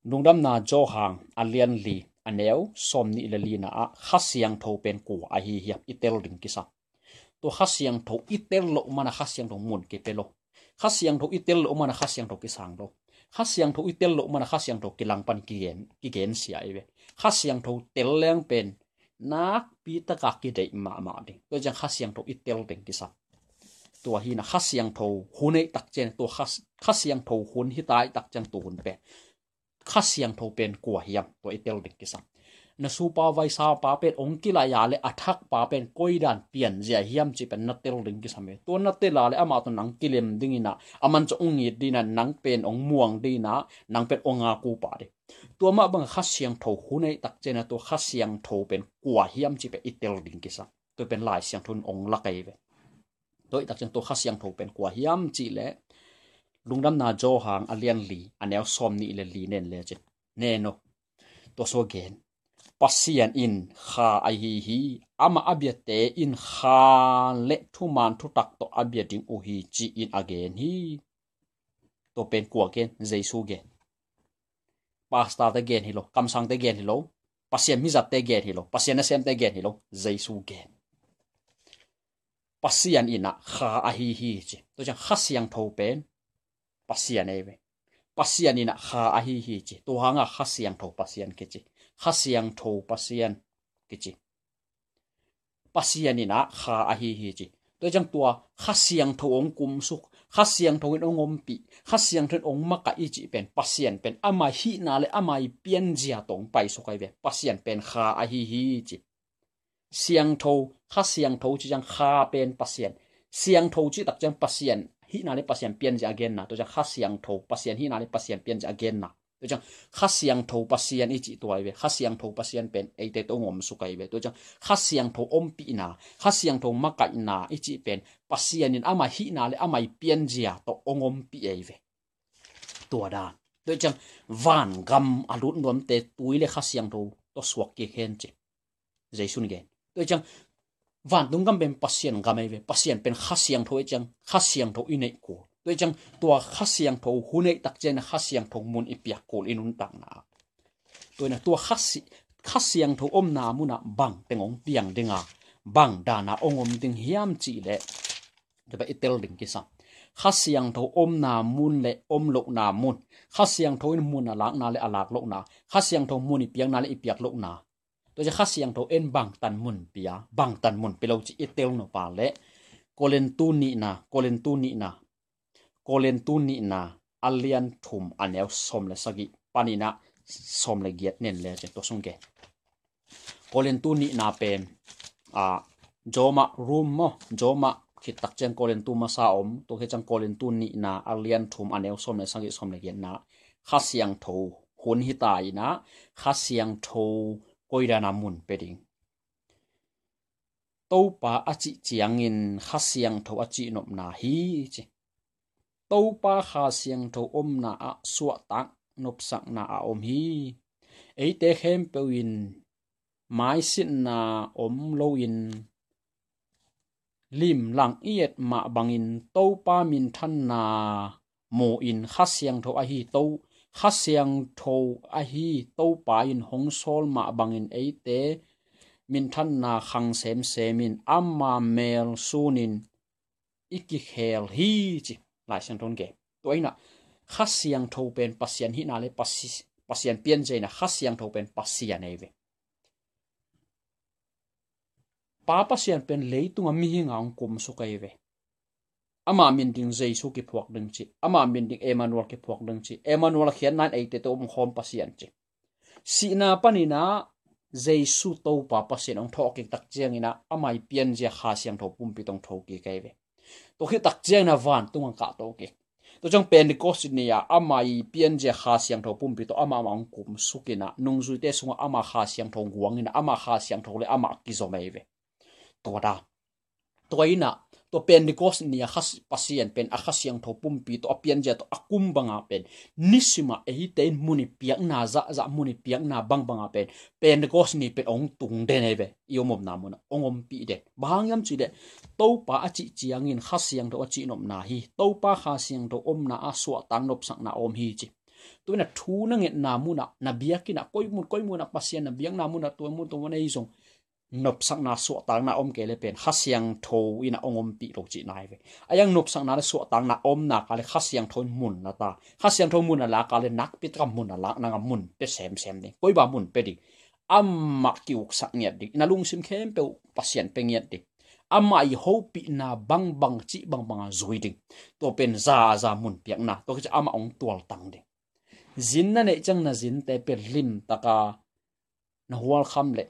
lungdam na jo hang alian li aneu som ni le li na a khasiang tho pen ko a hi hiam itel ring kisa to khasiang tho itel lo mana khasiang tho mun ke pelo khasiang tho itel lo mana khasiang tho ki sang lo khasiang tho itel lo mana khasiang tho kilang pan ki gen sia iwe khasiang tho tel leng pen nak pi ta ka ki dei ma de to jang khasiang tho itel ding ki sa to hi na khasiang tho hunei tak chen to khasiang tho hun hi tai tak chang tu hun pe khasiang tho pen kwa hiam to itel ding ki sa na supervisor pa pen ong kila ya le athak pa pen koidan pian zia hiam chi pen natel ring ki same to natela le ama to nang kilem dingina aman cho ungi dina nang pen ong muang dina nang pen onga ku pa de to ma bang khasiang tho hunei tak chena to khasiang tho pen kwa hiam chi pe itel ring ki sa to pen lai siang thun ong la kai ve to tak chen to khasiang tho pen kwa hiam chi le lungdam na jo hang alian li anel som ni le li nen le che ne no to so gen pasian in kha a hi ama abiate in kha le thu man thu tak to abiating u hi chi in again hi to pen ko gen jesu gen pasta te gen hi lo kamsang te gen hi lo pasian mi zat te gen hi lo pasian na sem te gen hi lo jesu gen pasian ina kha a hi chi to jang khasiang tho pen pasian eve pasian ina kha a hi chi to hanga khasiang tho pasian ke chi khasiang tho pasian kichi pasian ina kha a hi chi to jang tua khasiang tho ong kum suk khasiang tho in ong om pi khasiang thon ong ma ka i chi pen pasian pen ama hi na le ama I pian jia tong pai so kai ve pasian pen kha a hi chi siang tho khasiang tho chi jang kha pen pasian siang tho chi tak jang pasian hi na le pasian pian ja again na to jang khasiang tho pasian hi na le pasian pian ja again na to chang khasiang tho pasian I chi toy ve khasiang tho pasian pen ei te to ngom su kai ve to chang khasiang tho om pi na khasiang tho ma kai na I chi pen pasian in ama hi na le ama I pian jia to ongom pi ei ve to da to chang van gam alut nom te tuile khasiang tho to swak ki khen chi jaisun gen to chang van dung gam ben pasian gam ei ve pasian pen khasiang tho chang khasiang tho inei ko tôi chăng tua khasiang tho hunei tak chen khasiang tho mun ipiak kol inun tak na tôi na tua khasiang tho om na muna bang tengong piang dinga bang dana ongom ding hiam chi le deba itel ding kisa khasiang tho om na mun le om lo na mun khasiang tho in mun alak na le alak lo na khasiang tho mun ipiang na le ipiak lo na tôi cha khasiang tho en bang tan mun pia bang tan mun pelo chi itel no pa le kolen tu ni na kolen tu ni na alian thum anel som le sagi panina som le giat nen le to sungke kolen tu ni na pen joma room mo joma khit tak chen kolen tu ma sa om to he chang kolen tu ni na alian thum anel som le sagi som le giat na khasiang tho hun hi tai na khasiang tho koira na mun peding to pa achi chiang in khasiang tho achi nop na hi chi tâu pa kha siang tho om na a suwa tak nop sak na a om hi ei te khem pe win mai sin na om lo in lim lang iet ma bangin tâu pa min than na mo in kha siang tho a hi tâu kha siang tho a hi tâu pa in hong sol ma bangin ei te min than na khang sem semin amma mel sunin iki khel hi chi lại sang thôn kể tôi na khasiang thâu pen pasian hi na le pasian pian jai na khasiang thâu pen pasian nei ve pa pasian pen leitung mi hi ngang kum su kai ve ama min ding Jesu ki phuak ding chi ama min ding Emmanuel ki phuak ding chi Emmanuel khian nan ei te to khom pasian chi si na panina Jesu to pa pasin ong thok ki tak chiang ina amai pian je kha siang tho pum pi tong tho ki kai ve to khi tak chiang na van tung ka to ki to jong Pentecost ni ya amai pian je kha siang tho pum pi to ama mang kum sukina nung zui te sunga ama kha siang tho guang ina ama kha siang tho le ama ki zo mai ve to da toina to Pentecost ni khas pasien pen akhasiang tho pumpi to apian je to akum banga pen nisima ehi ten muni piak na za muni piak na bang banga pen Pentecost ni pen ong tung de neve yomom na mona ongom pi de bangyam chi de to pa achi chiangin khasiang to achi nom na hi to pa khasiang to om na aswa tang nop sak na om hi chi toina thu na nge na muna na biakina koimun na pasien na biang na muna to mu to nei zong nop sak na so tang na om kele pen khasiang tho ina ongom pi ro chi nai ve ayang nop sak na so tang na om na ka le khasiang thon mun na ta khasiang thon mun la ka le nak pi kam mun la na ngam mun pe sem ni koi ba mun pe di amma kiuk sak ngiat di na lung sim khem pe pasien pe ngiat di amma I hope na bang chi bang zui ding to pen za mun piak na to ki ama ong tual tang de zin na ne chang na zin te pe lim taka na hual kham le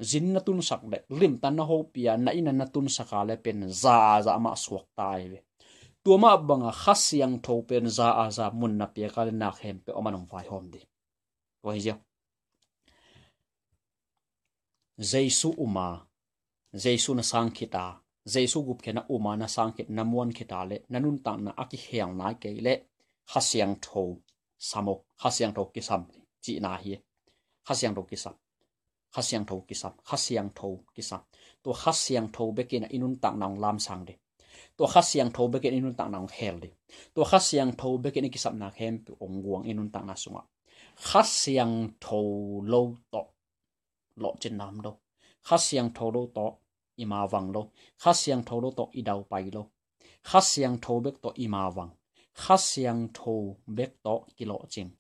zin na tun sak le lim tan na ho pia na ina na tun sakale pen za ma suak tai ve tuama banga khasiang tho pen za mun na pia kal na khem pe omanong vai hom di ko hi Jesu uma Jesu na sang khita Jesu gup khena uma na sang khit na muan khita le nanun ta na aki heang nai ke le khasiang tho samo khasiang tho ki sam chi na hi khasiang tho ki sam khasiang tho kisam to khasiang tho bekin inun tak nang lam sang de to khasiang tho bekin inun tak nang hel de to khasiang tho bekin kisam na hem ongguang inun tak na sunga khasiang tho lo to lo chen nam do khasiang tho lo to ima wang lo khasiang tho lo to idau pai lo khasiang tho bek to ima wang khasiang tho bek to kilo ching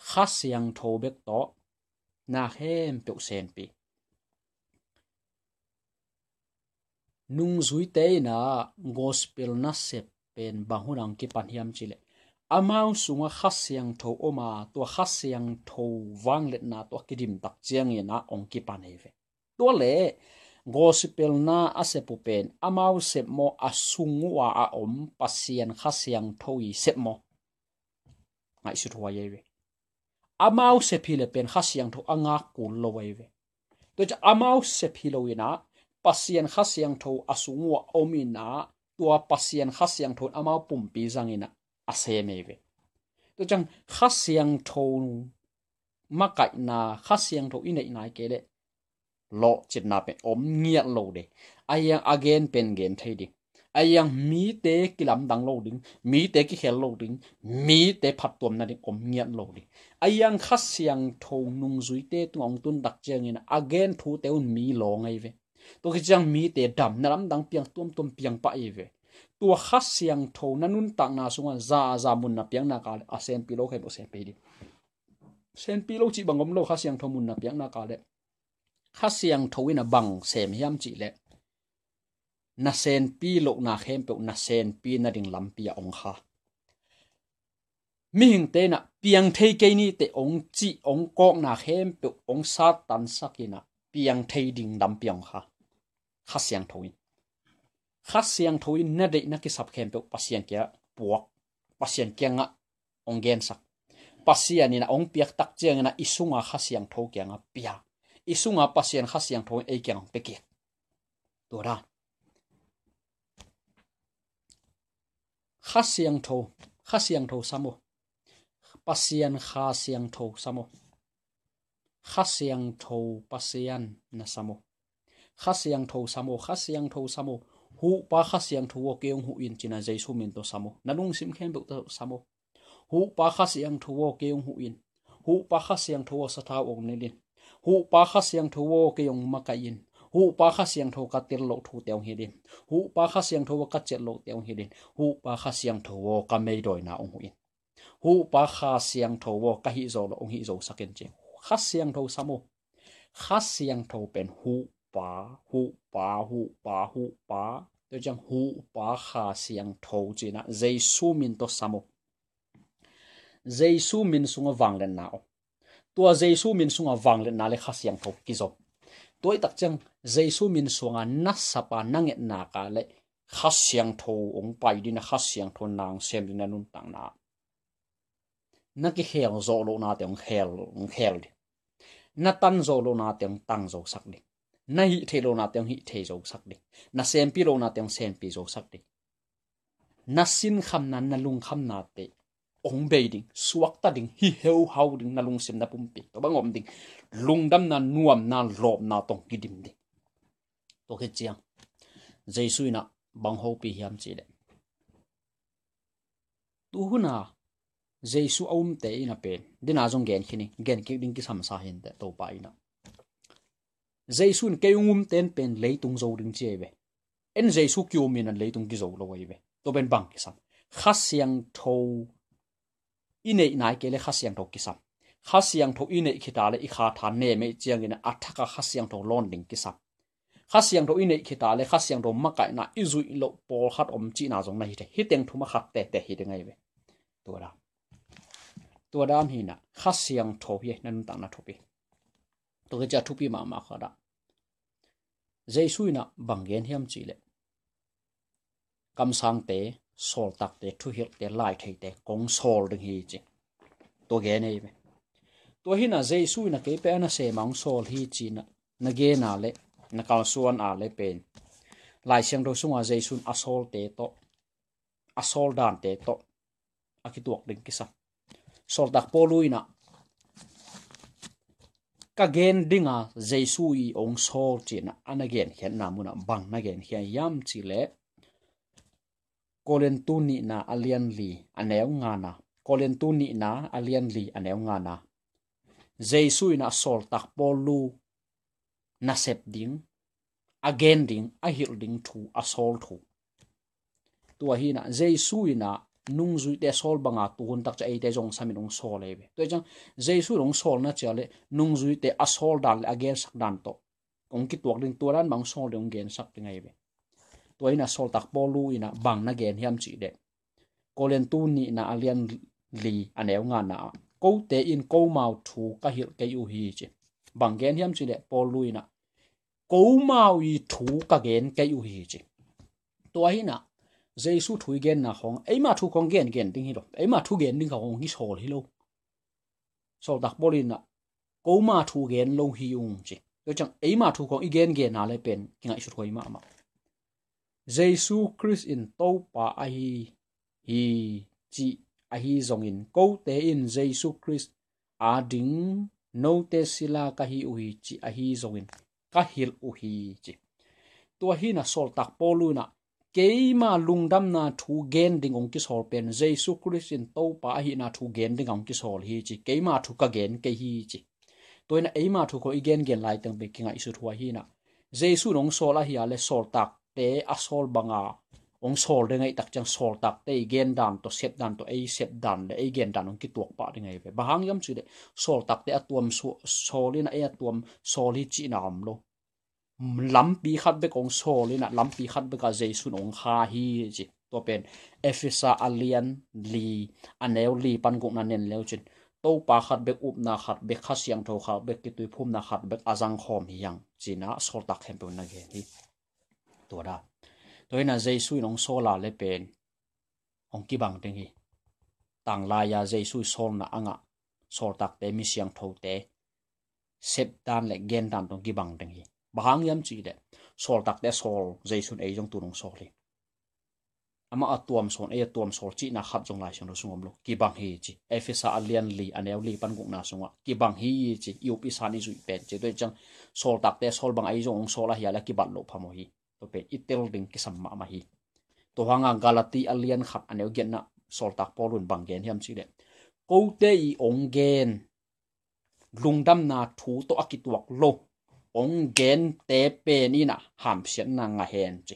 khasiang tho bek to na hem pe sen pi nung zui te na gospel na sep pen bahunang ki panhiam chile amau sunga khasiang tho oma to khasiang tho wanglet na to kidim tak chiang ina ong ki paneve to le gospel na asepu pen amau sep mo asungwa a om pasien khasiang tho I sep mo ngai su thwa ye amau se phile pen khasiang tho anga kul lo we to cha amau se philo ina pasien khasiang tho asungwa omina tua pasien khasiang tho amau pumpi zangina ase meve to chang khasiang tho makai na khasiang tho ine nai kele lo chitna pe om ngiat lo de ayang again pen gen thei di ayang mi te kilam dang lo ding mi te ki khel lo ding mi te phat tom na ding om ngiat lo di ayang khasiang tho nung zui te tungong tun dak chang in again thu te un mi lo ngai ve to ki chang mi te dam na lam dang piang tom piang pa e ve tua khasiang tho nanun tak na sunga za mun na piang na ka asen pi lo khe bo sen pe di sen pi lo chi bangom lo khasiang tho mun na piang na ka le khasiang tho ina bang sem hiam chi le na sen pi lo na khem pe na sen pi na ding lam pi ong kha mi hing te na piang thei ke ni te ong chi ong kok na khem pe ong sa tan sakina piang thei ding dam piang kha khasiang tho in na de na ki sap khem pe pasien kya puak pasien kya nga ong gen sak pasien ina ong piak tak cheng na isunga khasiang tho kya nga pia isunga pasien khasiang tho e kyang pe ke to ra khasiang tho samo pasien khasiang tho samo khasiang tho pasien na samo khasiang tho samo hu pa khasiang tho wo keong hu in china Jesu min to samo nanung sim khem to samo hu pa khasiang tho wo keong hu in hu pa khasiang tho wo satha ong ne din hu pa khasiang tho wo keong makain hu pa khasiang tho ka tel lo thu teong hi din hu pa khasiang tho wo ka chet lo teong hi din hu pa khasiang tho wo ka mei doi na ong hu in hu pa khasiang tho wo ka hi zo lo ong hi zo saken che khasiang tho samo khasiang tho pen hu pa tôi chẳng hu pa kha siang thâu chỉ na Giêsu min to samo Giêsu min sunga wang len nào tua Giêsu min sunga wang len na le kha siang thâu kizo tôi tak chang Giêsu min sunga na sapa nanget na ka le kha siang thâu ong pai din kha siang thâu nang sem din nun tang na ki khel zo lo na te ong khel na tan zo lo na te ong tang zo sak di na hi the lo na te ong hi the zo sak di na sem pi lo na te ong sem pi zo sak di na sin kham nan na lung kham na te ong be ding suak ta ding hi heu hau ding na lung sim na pum pi to bangom ding lung dam na nuam na lob na tong ki dim ding to ke chiang Jesu na bang ho pi hiam chi le tu huna Jesu te ina pen dina jong gen khini gen ki ding ki sam sa hin te to pa ina Jesu ke ten pen leitung zo ding che be en Jesu kyu min an leitung ki zo lo wei be to ben bang ki sam khasiang tho ine nai ke le khasiang tho ki sam khasiang tho ine khita le i kha tha ne me chiang ina athaka khasiang tho lon ding ki sam khasiang tho ine khita le khasiang tho makai na izui lo pol khat om chi na jong na hi te hiteng thuma khat te hi de ngai be tua dam hi na khasiang tho hi nan ta na thopi to ga cha thupi ma khada Jesu na bangen hiam chi le kam sang te sol tak te thu hil te lai thei te kong sol ding hi chi to ge nei be to hi na Jesu na ke pe na se mang sol hi chi na ge na le na kal suan a le pen lai siang do sunga Jesu asol te to asol dan te to akituak ding kisa sol tak poluina ka gen dinga Jesu I ong sol china anagen hian namuna bang na gen hian yam chile kolen tu ni na alian li aneu nga na kolen tu ni na alian li aneu nga na Jesu ina sol tak polu na sep ding again ding a hil ding thu a sol thu tua hi na Jesu ina nung zui te sol banga tuhun tak cha ate jong saminong sol ebe to chang Jesu rong sol na chale nung zui te a sol dan again sak dan to kong ki tuak ding turan bang sol dong gen sak tingai be to ina sol tak polu ina bang na gen hiam chi de kolen tu ni na alian li aneu nga na ko te in ko mau thu ka hil ke u hi chi bang gen hiam chi de polu ina ko mau I thu ka gen ke u hi chi to hi na Jesu thui gen na khong eima thu khong gen ding hi lo eima thu gen ding khong hi sol hi lo sol dak bolin na ko ma thu gen lo hi ung chi to chang eima thu khong igen na le pen kinga isu thoi ma Jesu Christ in to pa a hi chi a hi zong in ko te in Jesu Christ a ding no te sila ka hi u hi chi a hi zong in ka hil u hi chi to hi na sol tak polu na keima lungdam na thu gen ding ong ki sol pen Jesu Christ in to pa hi na thu gen ding ong ki sol hi chi keima thu ka gen ke hi chi toina eima thu ko igen gen lai tang be kinga isu thua hi na Jesu nong sol a hi ale sol tak te a sol banga ong sol de ngai tak chang sol tak te gen dan to set dan to ei set dan le ei gen dan ong ki tuak pa ding ai be bahang yam chu de sol tak te atuam solina e atuam sol hi chi na am lo lampi khat be kong solina lampi khat be ka Jesu ong kha hi chi to pen Efesa alian li aneu li pan guk na nen leu chin to pa khat be up na khat be khasiang tho kha be ki tui phum na khat be azang khom hi yang china sol tak hem pe na ge hi to da toina Jesu nong sola le pen ong ki bang teng hi tang la ya Jesu sol na anga sol tak te mi siang tho te sep dan le gen dan tong ki bang teng hi bahang yam chi de sol tak te sol Jesu ei jong tu nong sol hi ama atuam son e atuam sol chi na khat jong lai song sungom lo ki bang hi chi Efesa alian li aneu li pan guk na sunga ki bang hi chi UP sani zui pen che doi chang sol tak te sol bang ai jong sol a hi ala ki bat lo phamo hi to pe itel ding ki sam ma hi to hanga galati alian khat aneu gen na sol tak polun bang gen hiam chi de ko te I ong gen lungdam na thu to akituak lo ong gen te pe ni na ham sian na nga hen chi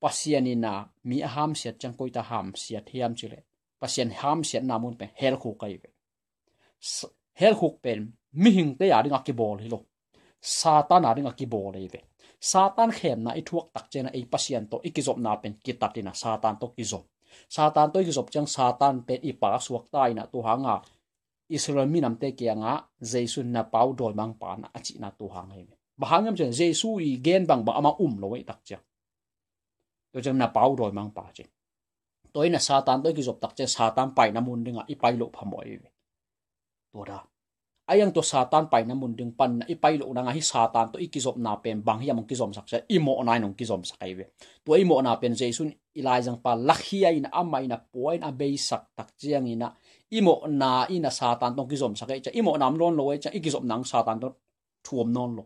pasiani na mi ham siat chang koi ta ham siat hiam chi le pasien ham siat na mun pe hel khu kai be hel khu pen mi hing te ya ring akibol hi lo satan a ring akibol hi be satan khem na I thuak tak chena ei pasien to ikizop na pen kitatina satan to kizop satan to kizop chang satan pen ipa suak tai na tu hanga Israel minam te kianga Jesus na pau doi mang pa na achi na tu hang he bahangam chen Jesus I gen bang ba ama lo wei tak cha to chang na pau doi mang pa che toy na satan to kizop tak che satan pai na mun dinga I pai lo phamoi to da ayang to satan pai na mun ding pan na ipai lo na nga hi satan to ikizop na pen bang hi among kizom sak se imo nai nong kizom sakai ve to imo na pen jesun ilaijang pa lakhia ina ama ina point a be sak tak chiang ina imo na ina satan to kizom sakai cha imo nam lon lo cha ikizop nang satan to thuom non lo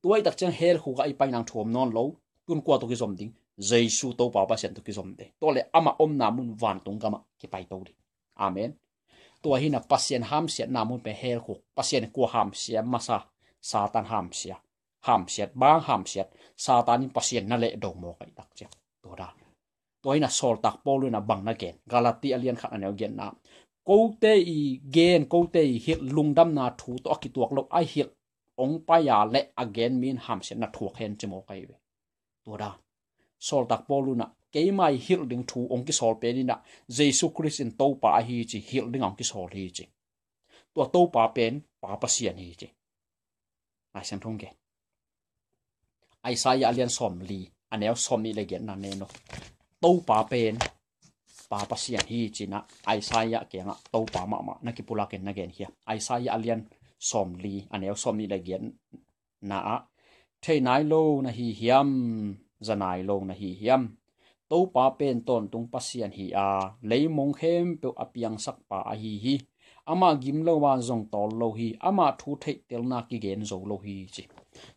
tuai tak chang hel khu ga ipai nang thuom non lo tun kwa to kizom ding jesu to pa pa sen to kizom de to le ama om na mun van tung kama ki pai to di amenตัวหินะpasien ham sia namun pe hel khu pasien ku ham sia masa satan ham sia bang ham sia satan in pasien na le dong mo kai tak che to daตัวหินะsol tak polu na bang na gen galati alian khat anel gen na ko te I gen ko te I hit lungdam na thu to ki tuak lo ai hit ong pa ya le again min ham sia na thuak hen che mo kai ve to da sol tak polu na ke mai hil ding thu ong ki sol pe ni na jesu christ in to pa hi chi hil ding ong ki sol hi chi to pa pen pa pasian hi chi ai sem thong ge Isaiah alian som li anel som ni le gen na ne no to pa pen pa pasian hi chi na Isaiah ke nga to pa ma na ki pula ken na gen hi Isaiah alian som li anel som ni le gen na a thei nai lo na hi hiam zanai lo na hi hiam to pa pen ton tung pasian hi a leimong hem pe apiang sak pa a hi ama gim lo wa zong tol lo hi ama thu thei tel na ki gen zo lo hi chi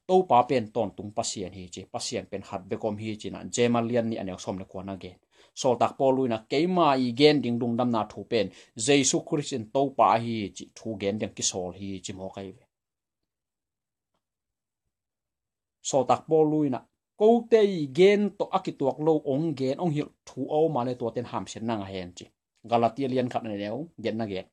to pa pen ton tung pasian hi chi pasian pen hat be kom hi chi na jemalian ni anel som le ko na gen so tak poluina keima I gen ding dung dam na thu pen jesu christ in to pa hi chi thu gen ding ki sol hi chi mo kai ve so tak poluina ko te gen to akituak lo ong gen ong hil thu o ma le to ten ham sen na nga hen chi galatia lian khat ne neu gen na gen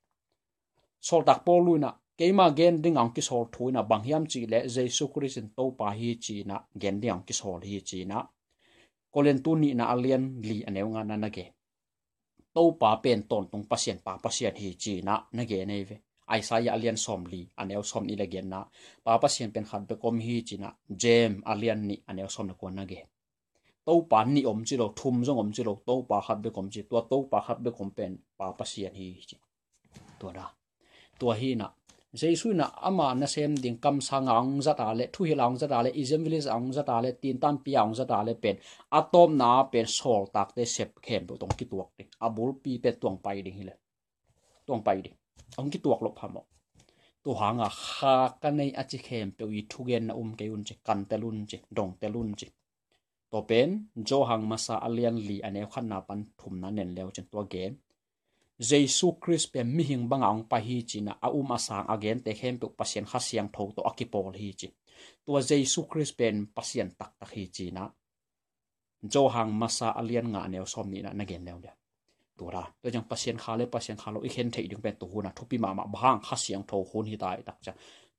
sol tak poluina keima gen ding ang ki sol thuina banghiam chi le jesu christ in to pa hi chi na gen ding ang ki sol hi chi na kolen tu ni na alian li aneu nga na ge to pa pen ton tung pasien pa pasien hi chi na ge nei ve Isaiah alian som li aneu som ni le gen na pa pasien pen khat be kom hi chi na jem alian ni aneu som na ko na ge to pa ni om chi lo thum jong om chi lo to pa khat be kom chi to pa khat be kom pen pa pasien hi chi to da to hi na jesu na ama na sem ding kam sangang zata le thu hilang zata le izem village ang zata le tin tan piang zata le pen atom na pen sol tak te sep khem bo tong ki tuak te abul pi pe tuang pai ding hile tuang pai ding ong ki tuak lo phamo tu hanga kha kanei achi khem pe wi thugen na ke un che kan telun che dong telun che to pen jo hang masa alian li ane khan na pan thum na nen lew chen to gen jesu christ pe mi hing bangang pa hi china a asang again te khem pe pasien khasiang tho to akipol hi chi to jesu christ pen pasien tak tak hi china jo hang masa alian nga neu som ni na gen lew le tura to jang pasien khalo I khen thei ding pe to huna thupi ma bhang khasiang tho hun hi dai tak cha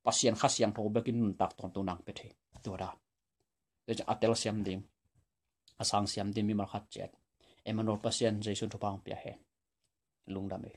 pasien khasiang tho bekin nun tak ton to nang pe the tura to jang atel siam ding asang siam ding mi mar khat chet emanol pasien jesu thupang pia he lungdam e